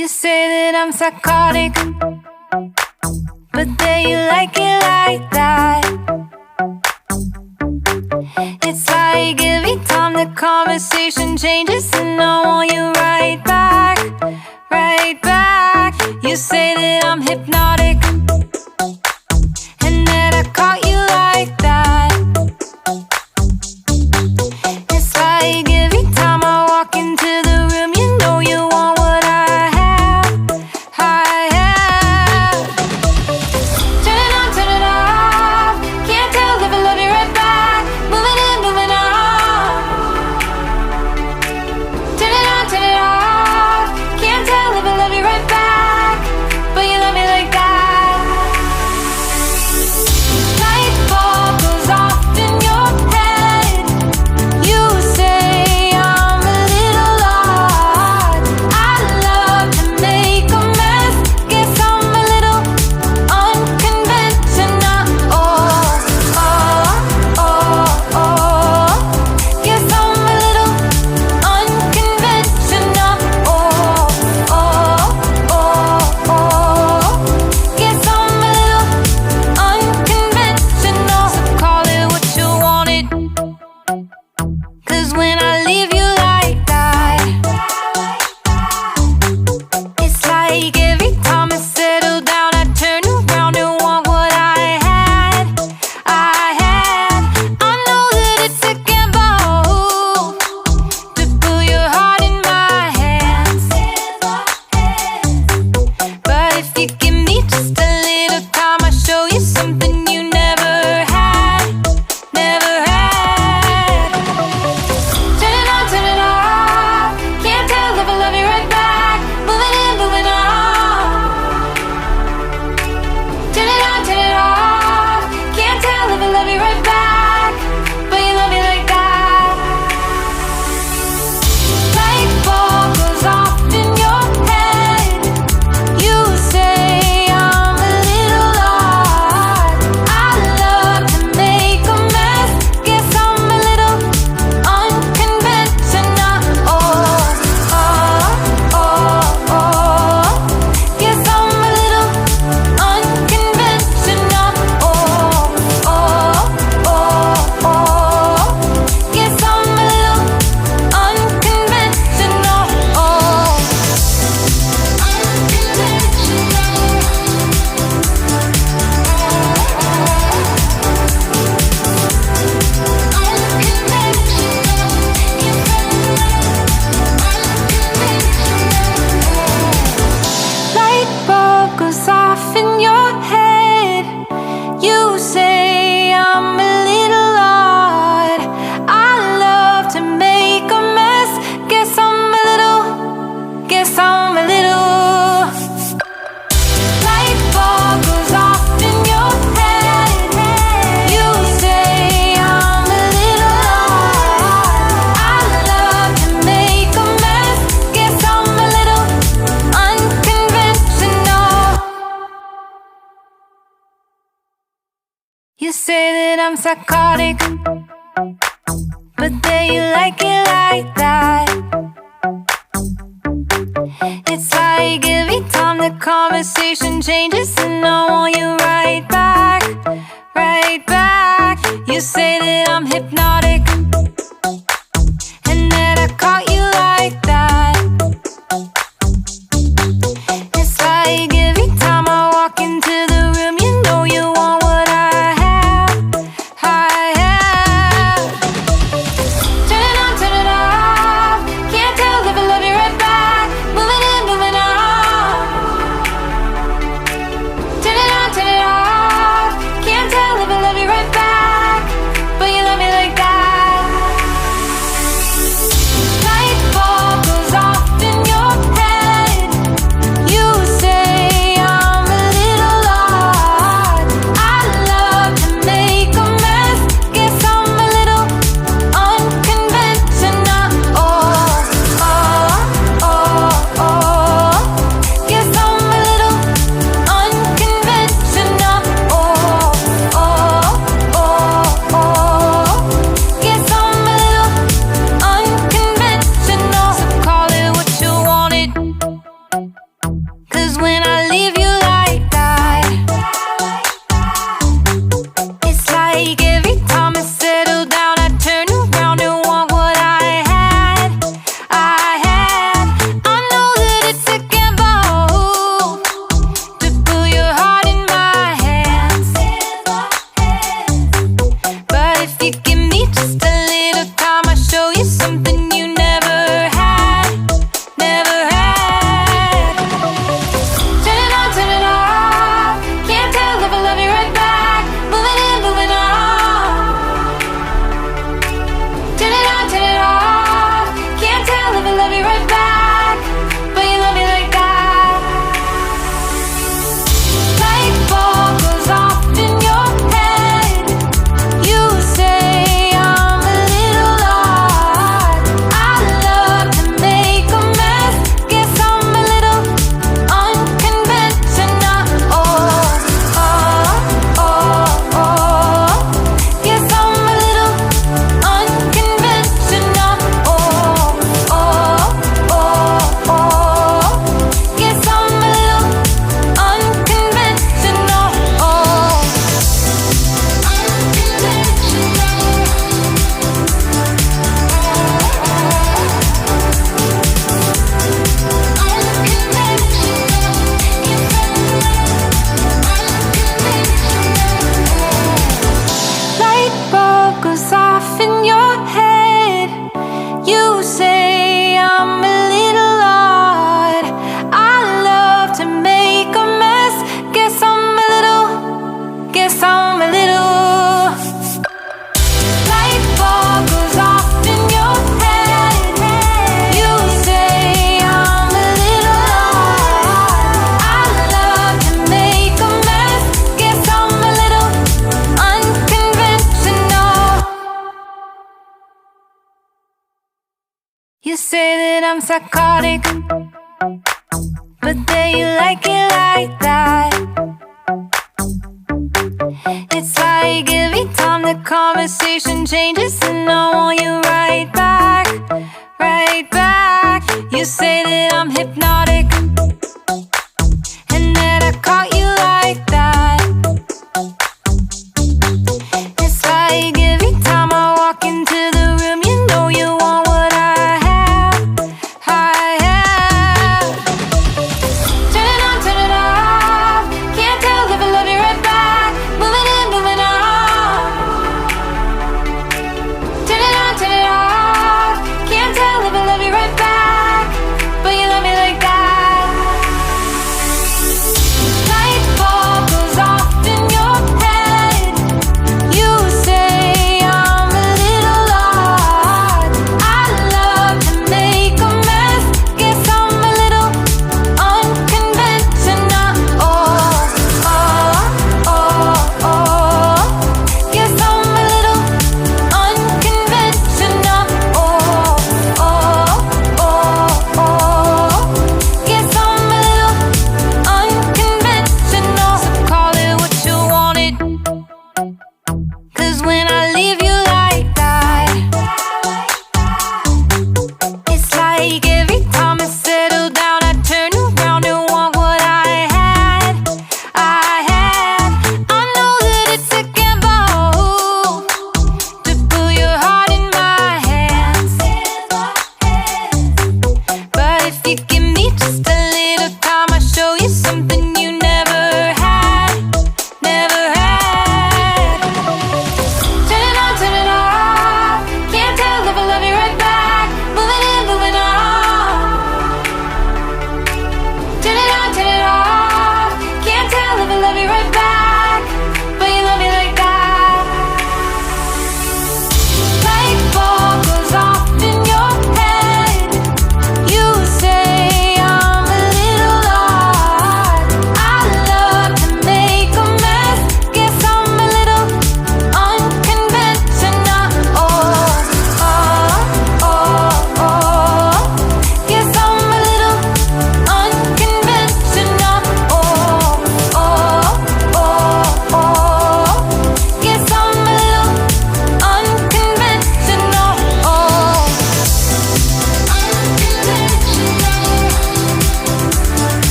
You say that I'm psychotic, but then you like it like that. It's like every time the conversation changes, and I want you right back, right back. You say that I'm hypnotic, and that I caught you like that. It's like every time I walk into the room, you know you want what I have, I have. Turn it on, turn it off. Can't tell if I love you right back. Moving in, moving on. Turn it on, turn it off. Can't tell if I love you right back, but you love me like that. Light bulb goes off in your head. You say I'm a little odd. I love to make a mess. Guess I'm a little unconventional. Oh, oh, oh, oh. Guess I'm a little unconventional. Oh, oh, oh, oh. Guess I'm a little unconventional. So call it what you wanted, 'cause when I leave you like that, it's like every time I settle down, I turn around and want what I had, I had. I know that it's a gamble to put your heart in my hands, but if you give me just a little time, I'll show you something you never had, never had. Turn it on, turn it off. Can't tell if I love you right back. Moving in, moving on. Turn it on, turn it off. Can't tell if I love you right back, but you love me like that. Light bulb goes off in your head. You say I'm a little odd. I love to make a mess. Guess I'm a little unconventional. Oh, oh, oh, oh. Guess I'm a little unconventional. Oh, oh, oh, oh. Guess I'm a little unconventional. Oh, light bulb goes off in your head. You say I'm a little odd. I love to make a mess. Guess I'm a little, guess I'm a little. Light bulb goes off in your head. You say I'm a little odd. I love to make a mess. Guess I'm a little unconventional. You say that I'm psychotic, but then you like it like that. It's like every time the conversation changes, and I want you right back, right back. You say that I'm hypnotic, and that I caught you like that. It's like every time I walk into the room, you know you want what I have, I have. Turn it on, turn it off. Can't tell if I love you right back. Moving in, moving on. Turn it on, turn it off. Can't tell if I love you right back, when I leave you like that. It's like every time I settle down, I turn around and want what I had. I know that it's a gamble to put your heart in my hands, but if you give me just a little time, I'll show you something you never had, never had. Turn it on, turn it off. Can't tell if I love you right back. Moving in, moving on. Turn it on, turn it off. Can't tell if I love you right back, but you love me like that. Light bulb goes off in your head. You say I'm a little odd. I love to make a mess. Guess I'm a little unconventional. Guess I'm a little unconventional. Guess I'm a little Light bulb goes off in your head. You say I'm a little odd. I love to make a mess. Guess I'm a little. Guess I'm a little. Light bulb goes off in your head. You say I'm a little odd. I love to make a mess. Guess I'm a little unconventional. You say that I'm psychotic, but then you like it like that. It's like every time the conversation changes, and I want you right back, right back. You say that I'm hypnotic, and that I caught you like that. It's like every time I walk into the room, you know you want what I have, I have. Turn it on, turn it off. Can't tell if I love you right back. Moving in, moving on. Turn it on, turn it off. Can't tell if I love you right back, but you love me like that.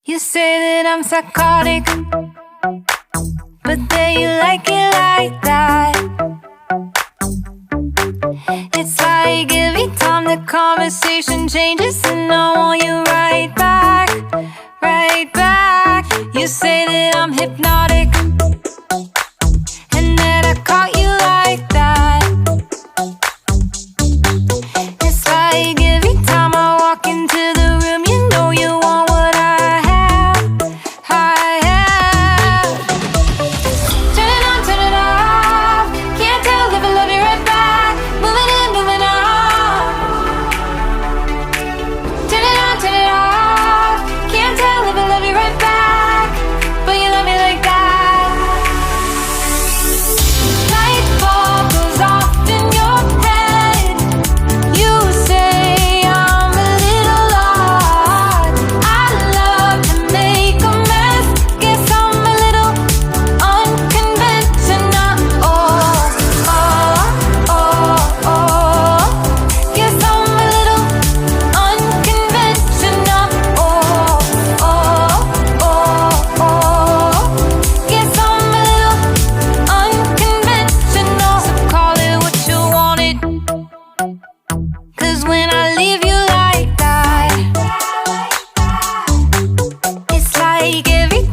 You say that I'm psychotic, but then you like it like that. It's like every time the conversation changes, and I want you right back, right back. You say that I'm hypnotic, and that I caught you like that. It's like every time I walk into the room, you know you want what I have, I have. Turn it on, turn it off. Can't tell if I love you right back. Moving in, moving on. Turn it on, turn it off. Can't tell if I love you right back, but you love me like that. Light bulb goes off in your head. You say I'm a little odd. I love to make a mess. Guess I'm a little unconventional. Oh, oh, oh, oh. Guess I'm a little unconventional. Oh, oh, oh, oh. Guess I'm a little unconventional. So call it what you wanted, 'cause when I leave you like that, it's like every